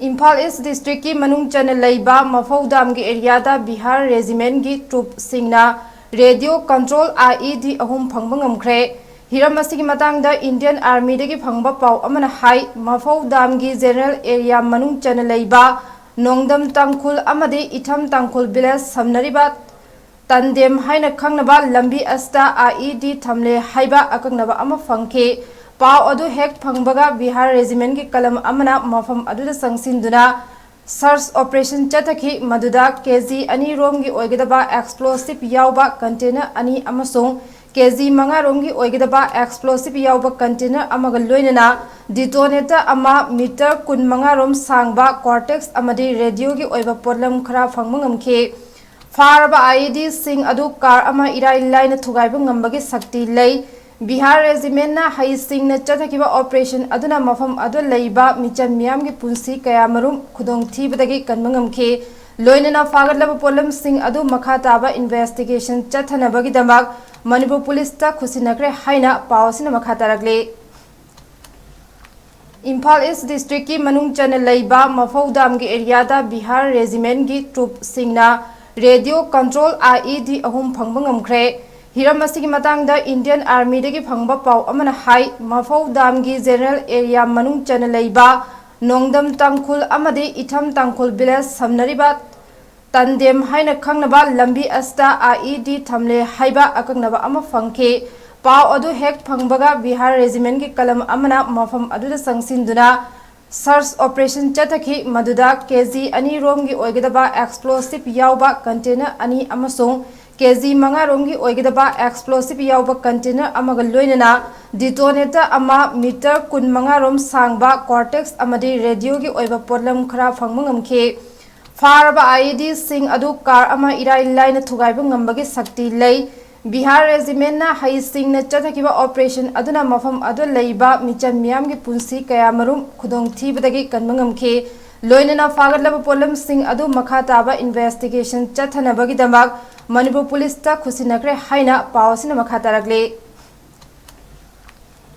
Imphal east district की मनुंग चन लैबा ꯃꯐꯧꯗꯥꯝ की एरियादा बिहार रेजिमेंट की ट्रूप सिंगना रेडियो कंट्रोल IED अहुम फंगबा ngamkhre हिरम असigi matangda इंडियन आर्मी दगी फंगबा पाव अमना हाई मफौदाम की जनरल एरिया मनुंग चन लैबा नोंगदम तंगखुल अमदि इथम तंगखुल विलेज समनरिबा तंदेम हाइना खंगनबा लंबी अस्ता IED थमले हाइबा अकंगनबा अमा फंगखे पाव अदु हेक फंगबगा बिहार रेजिमेंट की कलम अमना मफम अदुदा संगसिंदुना सर्च ऑपरेशन चथखि मदुदा केजी अनि रोम की ओइगदबा एक्सप्लोसिव यावबा कंटेनर अनि अमसों केजी मंगा रोम की ओइगदबा एक्सप्लोसिव यावबा कंटेनर अमग लोइनना डिटोनेटर अमा मीटर 15 रोम सांगबा कॉर्टेक्स अमदि रेडियो की ओइबा पोलम खरा फंगमंगमखे फारबा IED सिंग अदु कार अमा इराई लाइन थुगाइबा ngambagi शक्ति लई बिहार रेजिमेंट ना हाई सिंग न चथकिबा ऑपरेशन अदुना मफम अदु लैबा मिचन मियाम की पुंसी कयामरुम खुदोंग थीबदगी कनमंगमखे लोइनना फागदलब पोलम सिंग अदु मखा ताबा इन्वेस्टिगेशन चथनबगी दमक मणिपुर पुलिस ता खुसिनखरे हाइना पावसिन मखा तारगले इम्फाल ईस्ट डिस्ट्रिक्ट की मनुंग चन लैबा मफौदाम की एरियादा बिहार रेजिमेंट की ट्रूप सिंगना रेडियो कंट्रोल IED अहुम फंगबा ngamkhre हिरम असigi matangda इंडियन आर्मी दगी फंगबा पाव अमना हाई मफौदाम की जनरल एरिया मनुंग चन लैबा नोंगदम तंगखुल अमदि इथम तंगखुल विलेज समनरिबा तंदेम हाइना खंगनबा लंबी अस्ता IED थमले हाइबा अकंगनबा अमा फंगखे पाव अदु हेक फंगबगा बिहार रेजिमेंट की कलम अमना मफम अदुदा संगसिंदुना सर्च ऑपरेशन चथखि मदुदा केजी अनि रोम की ओइगदबा एक्सप्लोसिव यावबा कंटेनर अनि अमसों केजी मंगा रोम की ओइगदबा एक्सप्लोसिव यावबा कंटेनर अमग लोइनना डिटोनेटर अमा मीटर 15 रोम सांगबा कॉर्टेक्स अमदि रेडियो की ओइबा पोलम खरा फंगमंगमखे फारबा IED सिंग अदु कार अमा इराई लाइन थुगाइबा ngambagi शक्ति लई बिहार रेजिमेंट ना हाई सिंग न चथकिबा ऑपरेशन अदुना मफम अदु लैबा मिचन मियाम की पुंसी कयामरुम खुदोंग थीबदगी कनमंगमखे लोइनना फागदलब पोलम सिंग अदु मखा ताबा इन्वेस्टिगेशन चथनबगी दमक मणिपुर पुलिस ता खुसिनखरे हाइना पावसिन मखा तारगले।